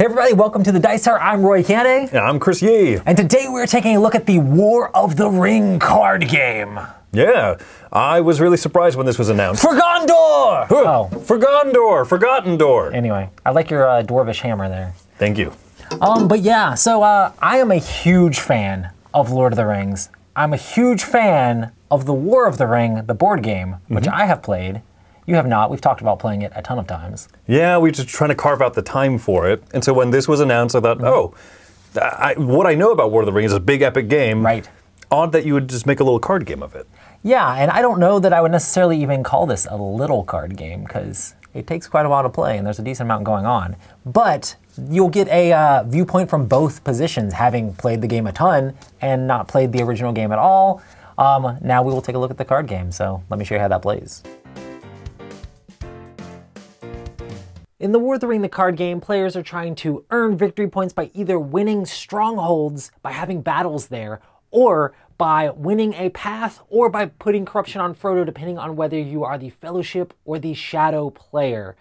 Hey everybody, welcome to the Dice Tower. I'm Roy Candy. And I'm Chris Yee. And today we're taking a look at the War of the Ring card game. Yeah, I was really surprised when this was announced. For Gondor! Oh. For Gondor, Forgotten Door. Anyway, I like your dwarvish hammer there. Thank you. But yeah, so I am a huge fan of Lord of the Rings. I'm a huge fan of the War of the Ring, the board game, which I have played. You have not. We've talked about playing it a ton of times. Yeah, we were just trying to carve out the time for it. And so when this was announced, I thought, what I know about War of the Ring is a big epic game. Right. Odd that you would just make a little card game of it. Yeah, and I don't know that I would necessarily even call this a little card game, because it takes quite a while to play and there's a decent amount going on. But you'll get a viewpoint from both positions, having played the game a ton and not played the original game at all. Now we will take a look at the card game, so let me show you how that plays. In the War of the Ring, the card game, players are trying to earn victory points by either winning strongholds by having battles there, or by winning a path, or by putting corruption on Frodo, depending on whether you are the Fellowship or the Shadow player.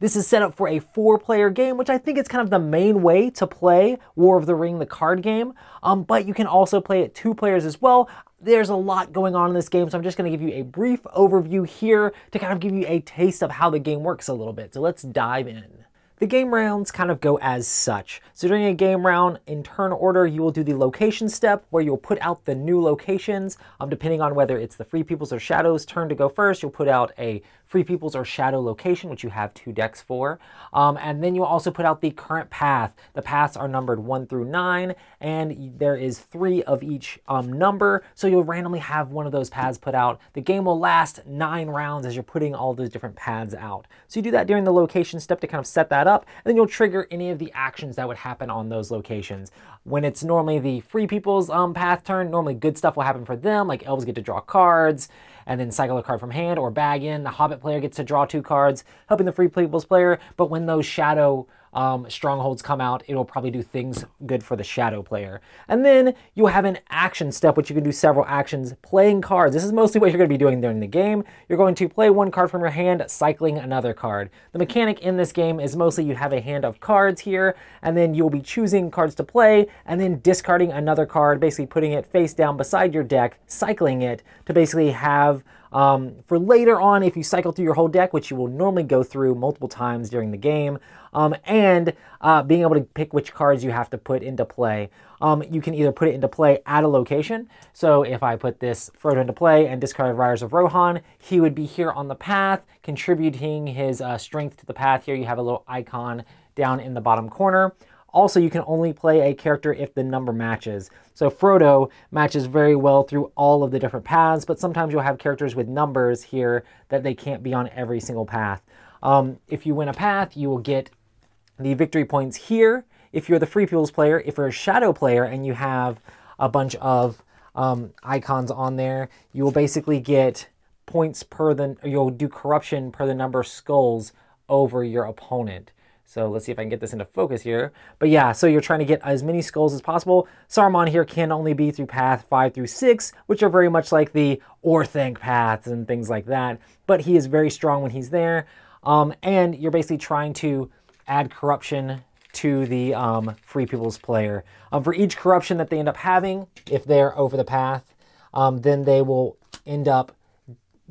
This is set up for a 4-player game, which I think is kind of the main way to play War of the Ring, the card game, but you can also play it 2 players as well. There's a lot going on in this game, so I'm just going to give you a brief overview here to kind of give you a taste of how the game works a little bit. So let's dive in. The game rounds kind of go as such. So during a game round, in turn order, you will do the location step where you'll put out the new locations. Depending on whether it's the Free Peoples or Shadows' turn to go first, you'll put out a Free Peoples or Shadow location, which you have 2 decks for. And then you'll also put out the current path. The paths are numbered 1 through 9, and there is 3 of each number. So you'll randomly have one of those paths put out. The game will last 9 rounds as you're putting all those different paths out. So you do that during the location step to kind of set that up, and then you'll trigger any of the actions that would happen on those locations. When it's normally the Free People's path turn, normally good stuff will happen for them, like elves get to draw cards, and then cycle a card from hand or bag in. The Hobbit player gets to draw 2 cards, helping the Free People's player, but when those Shadow strongholds come out, it'll probably do things good for the Shadow player. And then you'll have an action step, which you can do several actions, playing cards. This is mostly what you're going to be doing during the game. You're going to play 1 card from your hand, cycling another card. The mechanic in this game is mostly you have a hand of cards here, and then you'll be choosing cards to play, and then discarding another card, basically putting it face down beside your deck, cycling it to basically have for later on, if you cycle through your whole deck, which you will normally go through multiple times during the game, and being able to pick which cards you have to put into play. You can either put it into play at a location. So if I put this Frodo into play and discarded Riders of Rohan, he would be here on the path, contributing his strength to the path. Here you have a little icon down in the bottom corner. Also, you can only play a character if the number matches. So Frodo matches very well through all of the different paths, but sometimes you'll have characters with numbers here that they can't be on every single path. If you win a path, you will get the victory points here. If you're the Free People's player, if you're a Shadow player and you have a bunch of icons on there, you will basically get points you'll do corruption per the number of skulls over your opponent. So let's see if I can get this into focus here. But yeah, so you're trying to get as many skulls as possible. Saruman here can only be through path 5 through 6, which are very much like the Orthanc paths and things like that. But he is very strong when he's there. And you're basically trying to add corruption to the Free People's player. For each corruption that they end up having, if they're over the path, then they will end up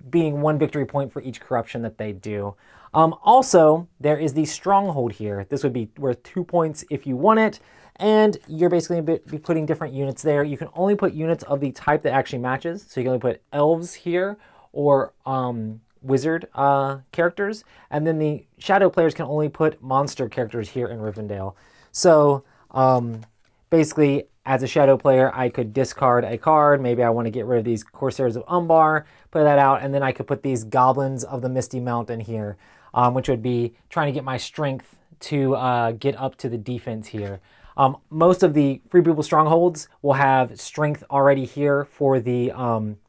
being 1 victory point for each corruption that they do. Also, there is the stronghold here. This would be worth 2 points if you won it, and you're basically going to be putting different units there. You can only put units of the type that actually matches, so you can only put elves here, or wizard characters, and then the Shadow players can only put monster characters here in Rivendell. So basically, as a Shadow player, I could discard a card. Maybe I want to get rid of these Corsairs of Umbar, put that out, and then I could put these Goblins of the Misty Mountain here, which would be trying to get my strength to get up to the defense here. Most of the Free People strongholds will have strength already here for the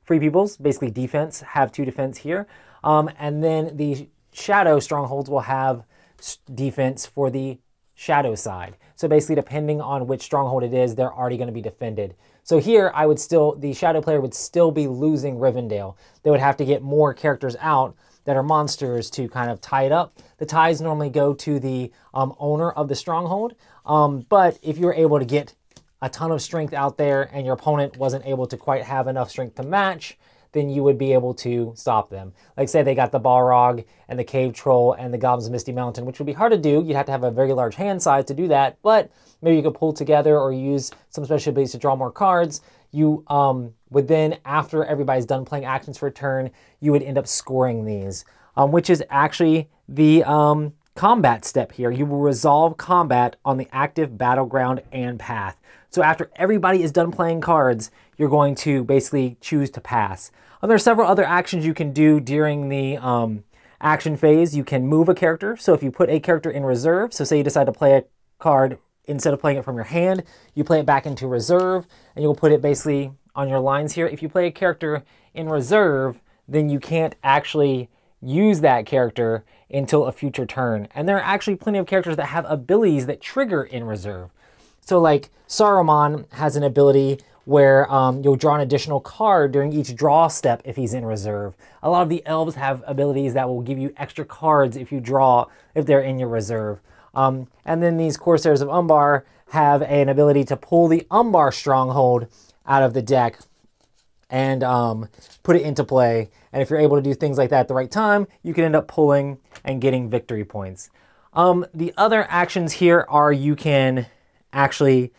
Free Peoples, basically defense, have 2 defense here. And then the Shadow strongholds will have defense for the Shadow side. So basically, depending on which stronghold it is, they're already going to be defended. So here, the Shadow player would still be losing Rivendell. They would have to get more characters out that are monsters to kind of tie it up. The ties normally go to the owner of the stronghold, but if you're able to get a ton of strength out there and your opponent wasn't able to quite have enough strength to match, then you would be able to stop them. Like say they got the Balrog and the Cave Troll and the Goblins of Misty Mountain, which would be hard to do. You'd have to have a very large hand size to do that, but maybe you could pull together or use some special abilities to draw more cards. You would then, after everybody's done playing actions for a turn, you would end up scoring these, which is actually the combat step here. You will resolve combat on the active battleground and path. So after everybody is done playing cards, you're going to basically choose to pass. There are several other actions you can do during the action phase. You can move a character. So if you put a character in reserve, so say you decide to play a card, instead of playing it from your hand, you play it back into reserve, and you'll put it basically on your lines here. If you play a character in reserve, then you can't actually use that character until a future turn. And there are actually plenty of characters that have abilities that trigger in reserve. So like Saruman has an ability where you'll draw an additional card during each draw step if he's in reserve. A lot of the elves have abilities that will give you extra cards if you draw, if they're in your reserve. And then these Corsairs of Umbar have an ability to pull the Umbar stronghold out of the deck and put it into play. And if you're able to do things like that at the right time, you can end up pulling and getting victory points. The other actions here are you can actually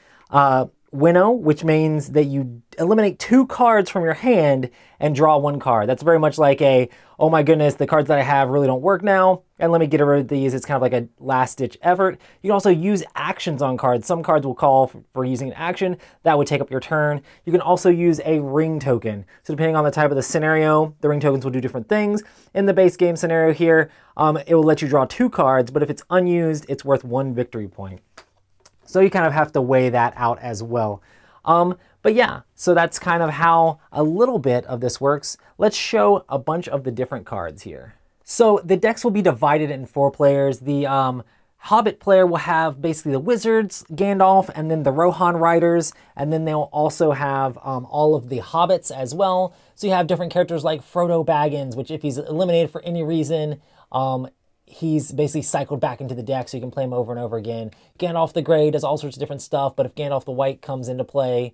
winnow, which means that you eliminate 2 cards from your hand and draw 1 card. That's very much like a, oh my goodness, the cards that I have really don't work now, and let me get rid of these. It's kind of like a last-ditch effort. You can also use actions on cards. Some cards will call for using an action. That would take up your turn. You can also use a ring token. So depending on the type of the scenario, the ring tokens will do different things. In the base game scenario here, it will let you draw 2 cards, but if it's unused, it's worth 1 victory point. So you kind of have to weigh that out as well. But yeah, so that's kind of how a little bit of this works. Let's show a bunch of the different cards here. So the decks will be divided in 4 players. The Hobbit player will have basically the Wizards, Gandalf, and then the Rohan Riders, and then they'll also have all of the Hobbits as well. So you have different characters like Frodo Baggins, which if he's eliminated for any reason, he's basically cycled back into the deck, so you can play him over and over again. Gandalf the Grey does all sorts of different stuff, but if Gandalf the White comes into play,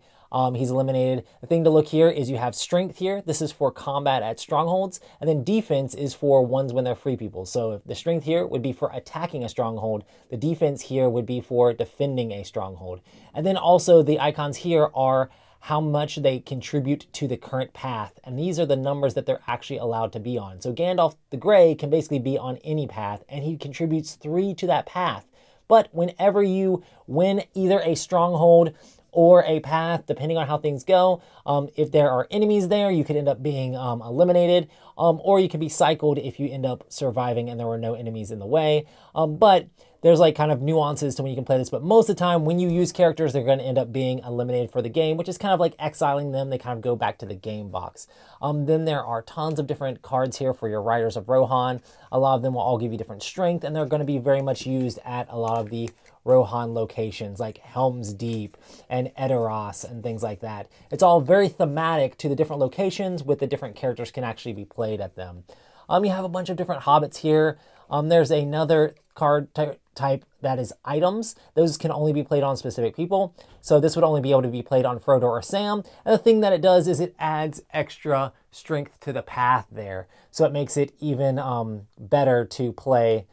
he's eliminated. The thing to look here is you have strength here. This is for combat at strongholds, and then defense is for ones when they're free people. So if the strength here would be for attacking a stronghold, the defense here would be for defending a stronghold. And then also the icons here are how much they contribute to the current path. And these are the numbers that they're actually allowed to be on. So Gandalf the Grey can basically be on any path, and he contributes 3 to that path. But whenever you win either a stronghold or a path, depending on how things go, if there are enemies there, you could end up being eliminated, or you could be cycled if you end up surviving and there were no enemies in the way. But there's like kind of nuances to when you can play this, but most of the time when you use characters, they're going to end up being eliminated for the game, which is kind of like exiling them. They kind of go back to the game box. Then there are tons of different cards here for your Riders of Rohan. A lot of them will all give you different strength, and they're going to be very much used at a lot of the Rohan locations like Helm's Deep and Edoras and things like that. It's all very thematic to the different locations with the different characters can actually be played at them. You have a bunch of different hobbits here. There's another card type that is items. Those can only be played on specific people. So this would only be able to be played on Frodo or Sam. And the thing that it does is it adds extra strength to the path there. So it makes it even better to play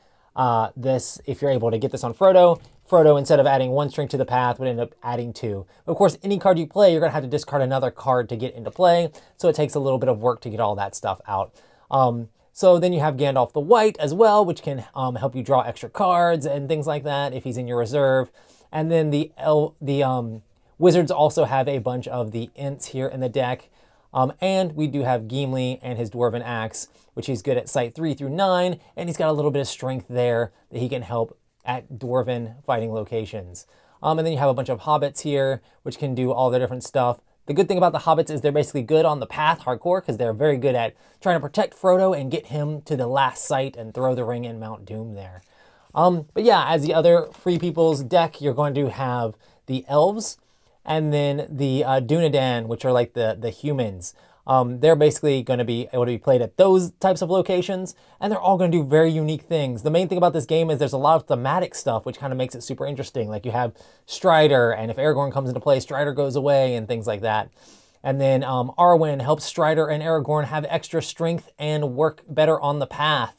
this if you're able to get this on Frodo. Frodo, instead of adding 1 strength to the path, would end up adding 2. Of course, any card you play, you're going to have to discard another card to get into play. So it takes a little bit of work to get all that stuff out. So then you have Gandalf the White as well, which can help you draw extra cards and things like that if he's in your reserve. And then the Wizards also have a bunch of the Ents here in the deck. And we do have Gimli and his Dwarven Axe, which he's good at sight 3 through 9, and he's got a little bit of strength there that he can help at Dwarven fighting locations. And then you have a bunch of Hobbits here, which can do all their different stuff. The good thing about the Hobbits is they're basically good on the path hardcore because they're very good at trying to protect Frodo and get him to the last site and throw the ring in Mount Doom there. But yeah, as the other Free People's deck, you're going to have the Elves and then the Dunedain, which are like the humans. they're basically going to be able to be played at those types of locations, and they're all going to do very unique things. The main thing about this game is there's a lot of thematic stuff, which kind of makes it super interesting. Like you have Strider, and if Aragorn comes into play, Strider goes away, and things like that. And then Arwen helps Strider and Aragorn have extra strength and work better on the path.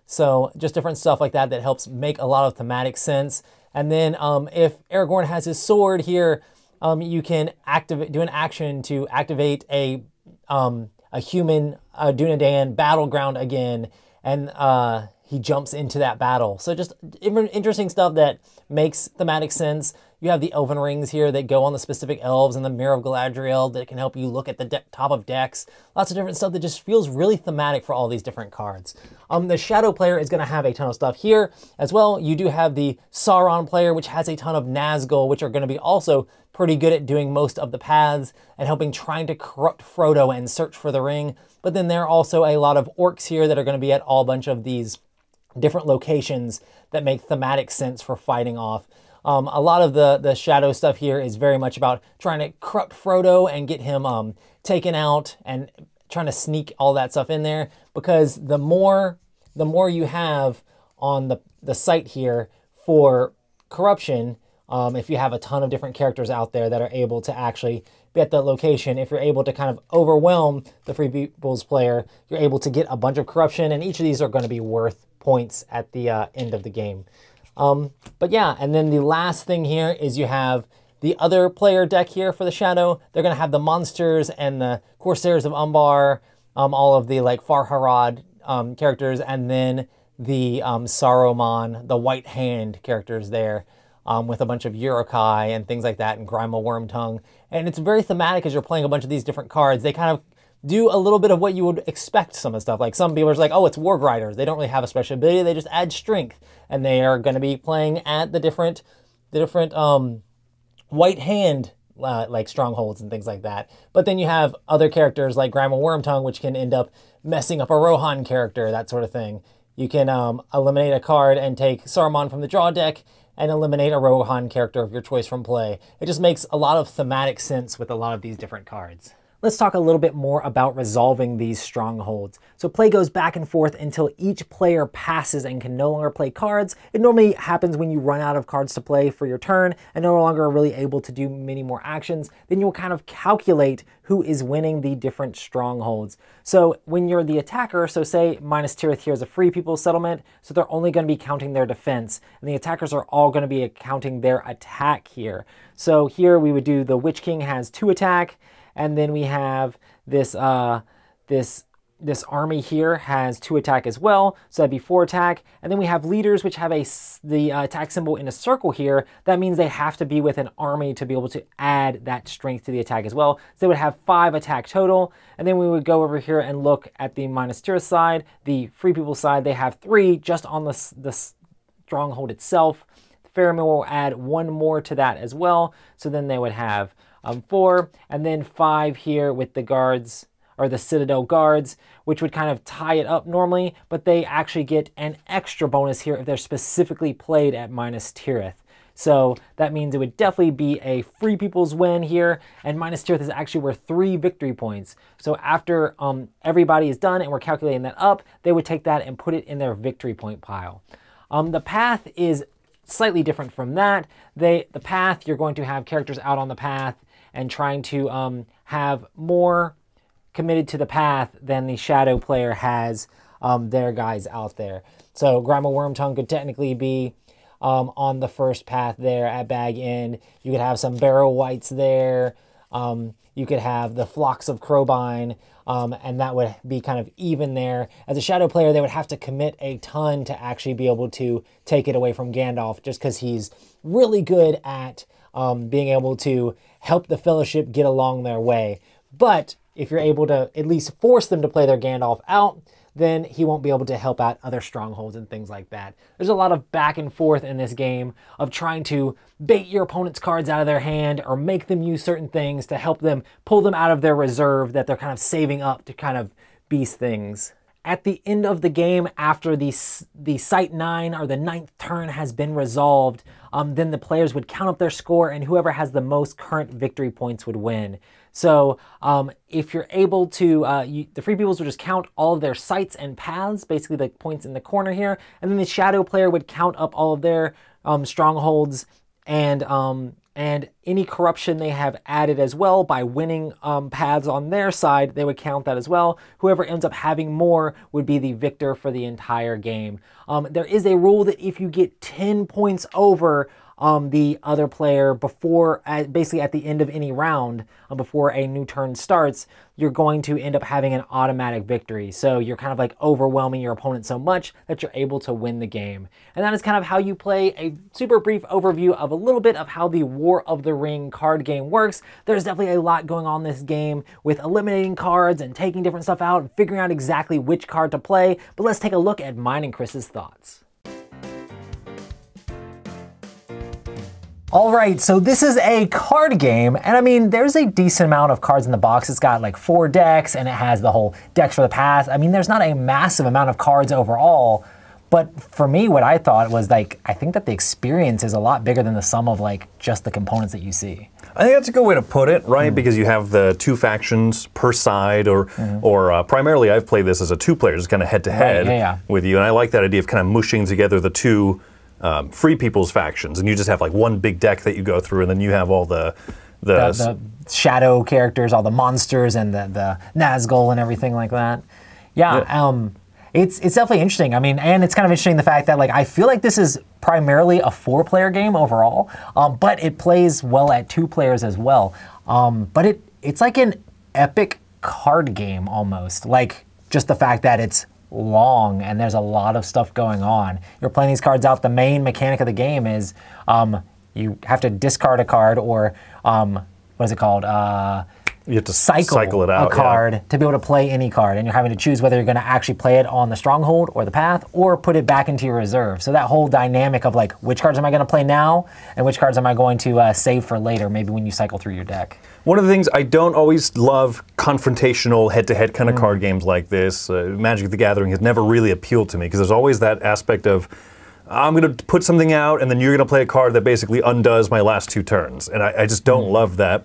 So just different stuff like that that helps make a lot of thematic sense. And then if Aragorn has his sword here, you can do an action to activate a human Dunedain battleground again, and he jumps into that battle. So just interesting stuff that makes thematic sense. You have the elven rings here that go on the specific elves, and the Mirror of Galadriel that can help you look at the top of decks. Lots of different stuff that just feels really thematic for all these different cards. The Shadow player is going to have a ton of stuff here as well. You do have the Sauron player, which has a ton of Nazgul, which are going to be also pretty good at doing most of the paths and trying to corrupt Frodo and search for the ring. But then there are also a lot of orcs here that are going to be at all bunch of these different locations that make thematic sense for fighting off. A lot of the Shadow stuff here is very much about trying to corrupt Frodo and get him taken out, and trying to sneak all that stuff in there, because the more you have on the site here for corruption, if you have a ton of different characters out there that are able to actually be at that location, if you're able to kind of overwhelm the Free People's player, you're able to get a bunch of corruption, and each of these are going to be worth points at the end of the game. But yeah, and then the last thing here is you have the other player deck here for the Shadow. They're going to have the monsters and the Corsairs of Umbar, all of the like Farharad characters, and then the Saruman, the White Hand characters there, with a bunch of Uruk-hai and things like that, and Grima Wormtongue. And it's very thematic as you're playing a bunch of these different cards. They kind of do a little bit of what you would expect some of the stuff. Like some people are like, oh, it's Warg Riders. They don't really have a special ability. They just add strength. And they are going to be playing at the different White Hand like strongholds and things like that. But then you have other characters like Grima Wormtongue, which can end up messing up a Rohan character, that sort of thing. You can eliminate a card and take Saruman from the draw deck and eliminate a Rohan character of your choice from play. It just makes a lot of thematic sense with a lot of these different cards. Let's talk a little bit more about resolving these strongholds. So play goes back and forth until each player passes and can no longer play cards. It normally happens when you run out of cards to play for your turn and no longer are really able to do many more actions. Then you'll kind of calculate who is winning the different strongholds. So when you're the attacker, so say Minas Tirith here is a Free People's settlement, so they're only going to be counting their defense, and the attackers are all going to be counting their attack here. So here we would do the Witch King has 2 attack, and then we have this this army here has 2 attack as well, so that'd be 4 attack. And then we have leaders, which have the attack symbol in a circle here. That means they have to be with an army to be able to add that strength to the attack as well. So they would have 5 attack total. And then we would go over here and look at the Minas Tirith side, the Free People side. They have 3 just on the stronghold itself. Faramir will add 1 more to that as well. So then they would have 4, and then 5 here with the guards, or the Citadel guards, which would kind of tie it up normally, but they actually get an extra bonus here if they're specifically played at Minas Tirith. So that means it would definitely be a Free People's win here, and Minas Tirith is actually worth 3 victory points. So after everybody is done and we're calculating that up, they would take that and put it in their victory point pile. The path is slightly different from that. The path, you're going to have characters out on the path and trying to have more committed to the path than the Shadow player has their guys out there. So Grima Wormtongue could technically be on the first path there at Bag End. You could have some Barrow Whites there. You could have the Flocks of Crowbine, and that would be kind of even there. As a Shadow player, they would have to commit a ton to actually be able to take it away from Gandalf, just because he's really good at being able to help the Fellowship get along their way. But if you're able to at least force them to play their Gandalf out, then he won't be able to help out other strongholds and things like that. There's a lot of back and forth in this game of trying to bait your opponent's cards out of their hand or make them use certain things to help them pull them out of their reserve that they're kind of saving up to kind of beast things. at the end of the game, after the site 9 or the 9th turn has been resolved, then the players would count up their score, and whoever has the most current victory points would win. So if you're able to, the free peoples would just count all of their sites and paths, basically the points in the corner here, and then the shadow player would count up all of their strongholds and any corruption they have added as well by winning paths on their side. They would count that as well. Whoever ends up having more would be the victor for the entire game. There is a rule that if you get 10 points over the other player before, basically at the end of any round, before a new turn starts, you're going to end up having an automatic victory. So you're kind of like overwhelming your opponent so much that you're able to win the game. And that is kind of how you play. A super brief overview of a little bit of how the War of the Ring card game works. There's definitely a lot going on in this game with eliminating cards and taking different stuff out and figuring out exactly which card to play. But let's take a look at mine and Chris's thoughts. All right, so this is a card game, and I mean, there's a decent amount of cards in the box. It's got like 4 decks, and it has the whole decks for the path. I mean, there's not a massive amount of cards overall, but for me, what I thought was like, I think that the experience is a lot bigger than the sum of like just the components that you see. I think that's a good way to put it, right? Because you have the 2 factions per side, or primarily I've played this as a 2-player, just kind of head-to-head with you, and I like that idea of kind of mushing together the 2 free people's factions, and you just have like one big deck that you go through, and then you have all the shadow characters, all the monsters, and the Nazgul and everything like that. It's definitely interesting. I mean, and it's kind of interesting the fact that like I feel like this is primarily a 4-player game overall, but it plays well at 2 players as well. But it's like an epic card game almost, like just the fact that it's long and there's a lot of stuff going on. You're playing these cards out. The main mechanic of the game is you have to discard a card, or what is it called? You have to cycle it out, a card to be able to play any card, and you're having to choose whether you're going to actually play it on the stronghold or the path, or put it back into your reserve. So that whole dynamic of like, which cards am I going to play now, and which cards am I going to save for later, maybe when you cycle through your deck. One of the things I don't always love, confrontational head-to-head kind of card games like this. Magic the Gathering has never really appealed to me, because there's always that aspect of, I'm going to put something out, and then you're going to play a card that basically undoes my last 2 turns, and I just don't love that.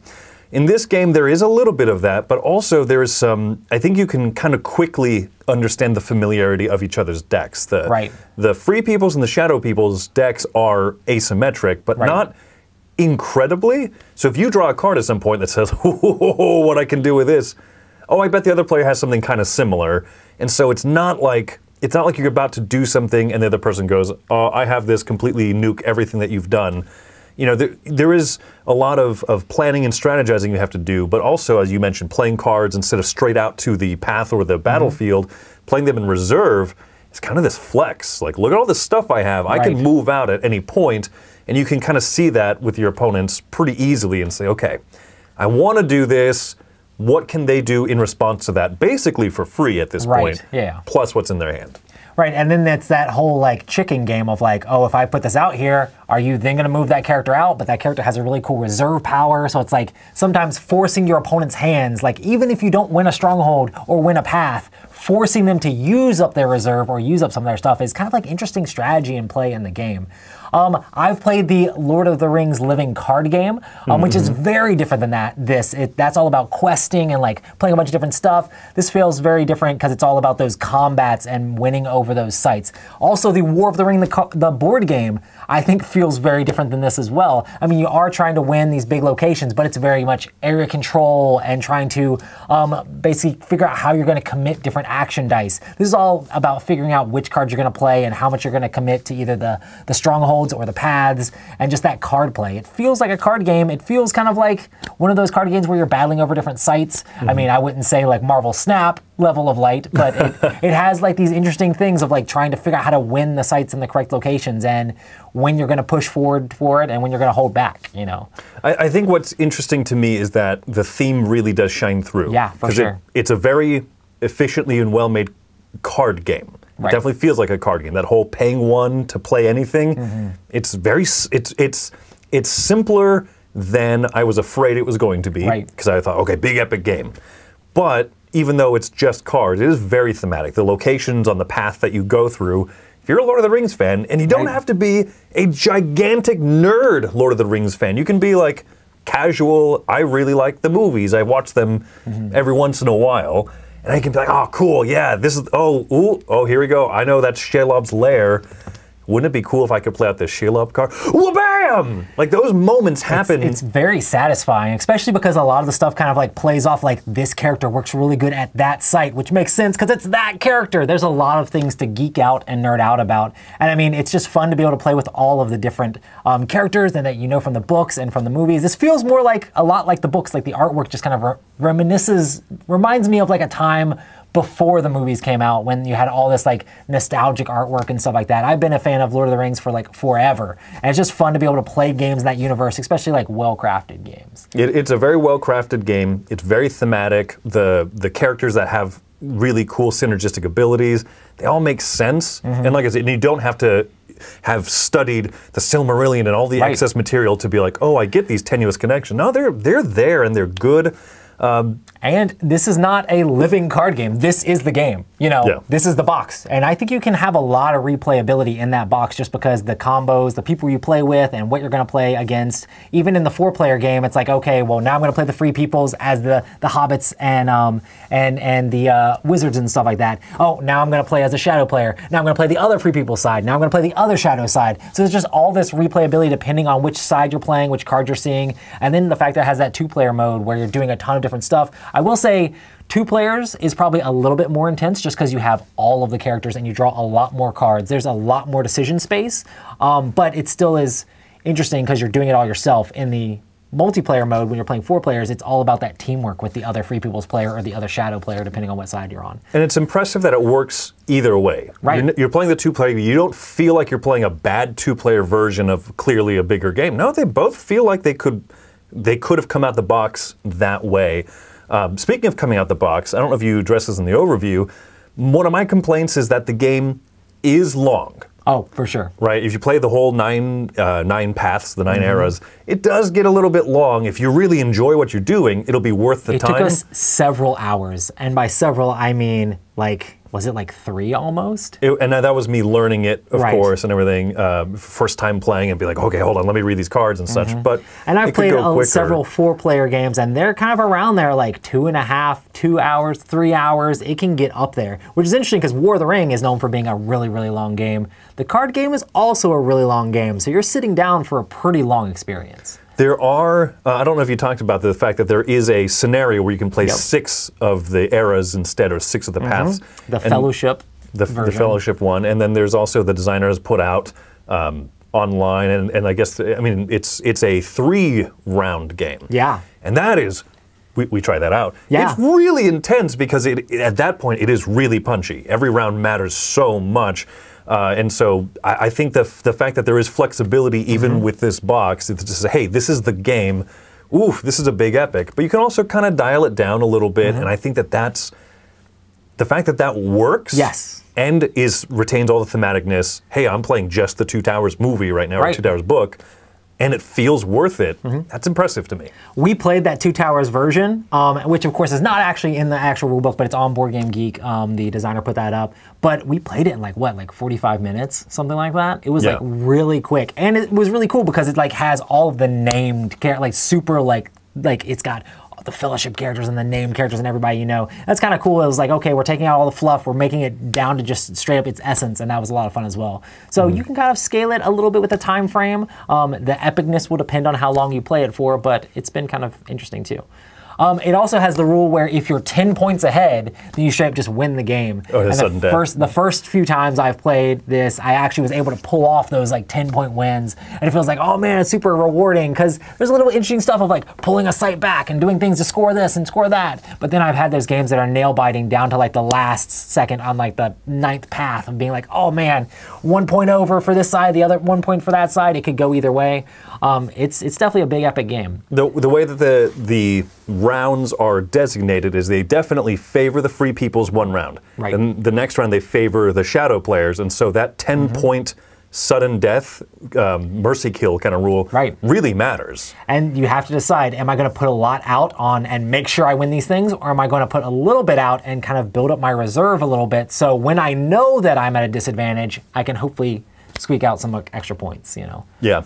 In this game, there is a little bit of that, but also there is some, I think you can kind of quickly understand the familiarity of each other's decks. The Free People's and the Shadow People's decks are asymmetric, but not incredibly. So if you draw a card at some point that says, oh, what I can do with this, oh, I bet the other player has something kind of similar. And so it's not like you're about to do something and the other person goes, oh, I have this, completely nuke everything that you've done. You know, there is a lot of planning and strategizing you have to do, but also, as you mentioned, playing cards instead of straight out to the path or the battlefield, playing them in reserve is kind of this flex. Like, look at all this stuff I have. I can move out at any point, and you can kind of see that with your opponents pretty easily and say, okay, I want to do this. What can they do in response to that? Basically for free at this point, plus what's in their hand. Right, and then it's that whole like chicken game of like, oh, if I put this out here, are you then gonna move that character out? But that character has a really cool reserve power, so it's like sometimes forcing your opponent's hands, like even if you don't win a stronghold or win a path, forcing them to use up their reserve or use up some of their stuff is kind of like interesting strategy and play in the game. I've played the Lord of the Rings living card game, which is very different than that's all about questing and like playing a bunch of different stuff. This feels very different because it's all about those combats and winning over those sites. Also, the War of the Ring, the board game, I think feels very different than this as well. I mean, you are trying to win these big locations, but it's very much area control and trying to basically figure out how you're going to commit different action dice. This is all about figuring out which cards you're going to play and how much you're going to commit to either the strongholds or the paths, and just that card play. It feels like a card game. It feels kind of like one of those card games where you're battling over different sites. I mean, I wouldn't say like Marvel Snap level of light, but it has like these interesting things of like trying to figure out how to win the sites in the correct locations and when you're going to push forward for it and when you're going to hold back, you know. I think what's interesting to me is that the theme really does shine through. Yeah, for sure. It's a very efficiently and well-made card game. It definitely feels like a card game. That whole paying 1 to play anything, it's simpler than I was afraid it was going to be. Because I thought, okay, big epic game. But even though it's just cards, it is very thematic. The locations on the path that you go through. If you're a Lord of the Rings fan, and you don't have to be a gigantic nerd Lord of the Rings fan, you can be like casual. I really like the movies. I watch them every once in a while, and I can be like, oh, cool, yeah, this is, oh, here we go. I know that's Shelob's lair. Wouldn't it be cool if I could play out this Shelob card? Wha-bam! Like, those moments happen. It's very satisfying, especially because a lot of the stuff kind of like plays off like this character works really good at that site, which makes sense because it's that character. There's a lot of things to geek out and nerd out about. And I mean, it's just fun to be able to play with all of the different characters and that you know from the books and from the movies. This feels more like, a lot like the books, like the artwork just kind of reminds me of like a time before the movies came out, when you had all this like nostalgic artwork and stuff like that. I've been a fan of Lord of the Rings for like forever, and it's just fun to be able to play games in that universe, especially like well-crafted games. It's a very well-crafted game. It's very thematic. The characters that have really cool synergistic abilities, they all make sense. And like I said, you don't have to have studied the Silmarillion and all the excess material to be like, oh, I get these tenuous connections. No, they're there and they're good. And this is not a living card game. This is the game. You know, this is the box. And I think you can have a lot of replayability in that box just because the combos, the people you play with, and what you're going to play against. Even in the 4-player game, it's like, okay, well, now I'm going to play the Free Peoples as the hobbits and the wizards and stuff like that. Oh, now I'm going to play as a shadow player. Now I'm going to play the other Free People side. Now I'm going to play the other shadow side. So there's just all this replayability depending on which side you're playing, which card you're seeing. And then the fact that it has that 2-player mode where you're doing a ton of different stuff. I will say 2 players is probably a little bit more intense just because you have all of the characters and you draw a lot more cards. There's a lot more decision space, but it still is interesting because you're doing it all yourself. In the multiplayer mode, when you're playing 4 players, it's all about that teamwork with the other Free People's player or the other Shadow player, depending on what side you're on. And it's impressive that it works either way. Right. You're playing the 2-player, you don't feel like you're playing a bad 2-player version of clearly a bigger game. No, they both feel like they could have come out the box that way. Speaking of coming out the box, I don't know if you addressed this in the overview, one of my complaints is that the game is long. Oh, for sure. Right, if you play the whole nine paths, the 9 eras, it does get a little bit long. If you really enjoy what you're doing, it'll be worth the time. It took us several hours, and by several, I mean like, was it like 3 almost? And that was me learning it, of course, and everything. First time playing and be like, okay, hold on, let me read these cards and such. But and I've played several 4-player games, and they're kind of around there, like 2.5, 2 hours, 3 hours. It can get up there, which is interesting because War of the Ring is known for being a really, really long game. The card game is also a really long game, so you're sitting down for a pretty long experience. There are, I don't know if you talked about the fact that there is a scenario where you can play 6 of the eras instead, or 6 of the paths. The Fellowship the Fellowship one, and then there's also the designer has put out online, and I guess, I mean, it's a 3-round game. Yeah. And that is, we tried that out. Yeah. It's really intense because at that point it is really punchy. Every round matters so much. And so I think the fact that there is flexibility even with this box, it's just, hey, this is the game. Oof, this is a big epic. But you can also kind of dial it down a little bit, and I think that's the fact that that works. Yes. And retains all the thematicness. Hey, I'm playing just the Two Towers movie right now, or Two Towers book, and it feels worth it. That's impressive to me. We played that Two Towers version, which of course is not actually in the actual rulebook, but it's on Board Game Geek. The designer put that up. But we played it in like 45 minutes, something like that. It was like really quick, and it was really cool because it like has all of the named characters, like super like it's got the Fellowship characters and the named characters and everybody you know. That's kind of cool. It was like, okay, we're taking out all the fluff, we're making it down to just straight up its essence, and that was a lot of fun as well. So you can kind of scale it a little bit with the time frame. The epicness will depend on how long you play it for, but it's been kind of interesting too. It also has the rule where if you're 10 points ahead, then you straight up just win the game. Oh, that's sudden death. The first few times I've played this, I actually was able to pull off those like 10-point wins, and it feels like, oh man, it's super rewarding because there's a little interesting stuff of like pulling a site back and doing things to score this and score that. But then I've had those games that are nail biting down to like the last second on like the 9th path of being like, oh man, 1 point over for this side, the other 1 point for that side. It could go either way. It's definitely a big epic game. The way that the rounds are designated is they definitely favor the Free People's 1 round. Right. And the next round they favor the Shadow players, and so that 10-point sudden death, mercy kill kind of rule really matters. And you have to decide, am I going to put a lot out on and make sure I win these things, or am I going to put a little bit out and kind of build up my reserve a little bit so when I know that I'm at a disadvantage, I can hopefully squeak out some extra points, you know? Yeah.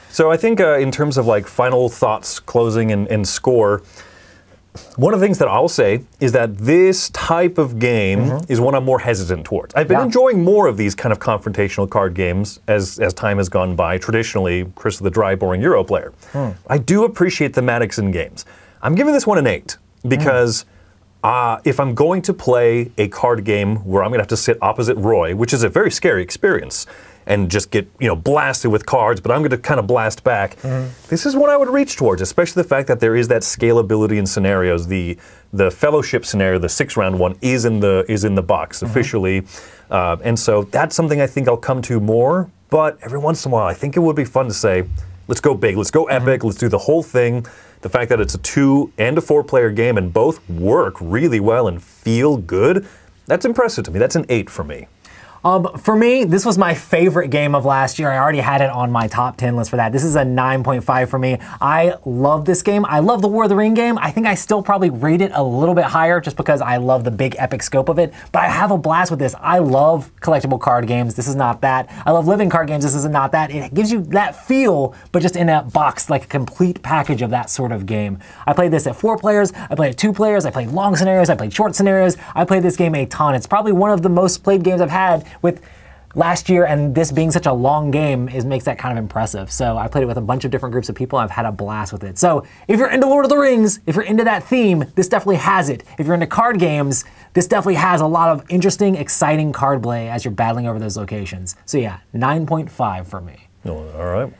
So I think in terms of like final thoughts, closing and score, one of the things that I'll say is that this type of game is one I'm more hesitant towards. I've been enjoying more of these kind of confrontational card games as time has gone by. Traditionally, Chris is the dry, boring Euro player. I do appreciate thematics in games. I'm giving this one an 8 because if I'm going to play a card game where I'm going to have to sit opposite Roy, which is a very scary experience, and just get blasted with cards, but I'm going to kind of blast back. This is what I would reach towards, especially the fact that there is that scalability in scenarios. The fellowship scenario, the 6-round one, is in the box officially, and so that's something I think I'll come to more. But every once in a while, I think it would be fun to say, let's go big, let's go epic, let's do the whole thing. The fact that it's a 2- and 4-player game and both work really well and feel good, that's impressive to me. That's an 8 for me. For me, this was my favorite game of last year. I already had it on my top 10 list for that. This is a 9.5 for me. I love this game. I love the War of the Ring game. I think I still probably rate it a little bit higher just because I love the big epic scope of it. But I have a blast with this. I love collectible card games. This is not that. I love living card games. This is not that. It gives you that feel, but just in a box, like a complete package of that sort of game. I played this at 4 players. I played at 2 players. I played long scenarios. I played short scenarios. I played this game a ton. It's probably one of the most played games I've had, with last year and this being such a long game makes that kind of impressive. So I played it with a bunch of different groups of people. I've had a blast with it. So if you're into Lord of the Rings, if you're into that theme, this definitely has it. If you're into card games, this definitely has a lot of interesting, exciting card play as you're battling over those locations. So yeah, 9.5 for me. All right.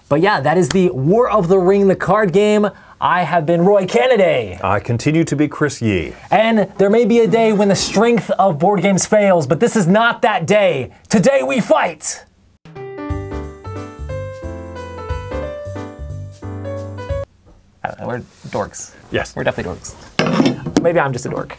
But yeah, that is the War of the Ring, the card game. I have been Roy Kennedy. I continue to be Chris Yee. And there may be a day when the strength of board games fails, but this is not that day. Today we fight! I don't know, we're dorks. Yes. We're definitely dorks. Maybe I'm just a dork.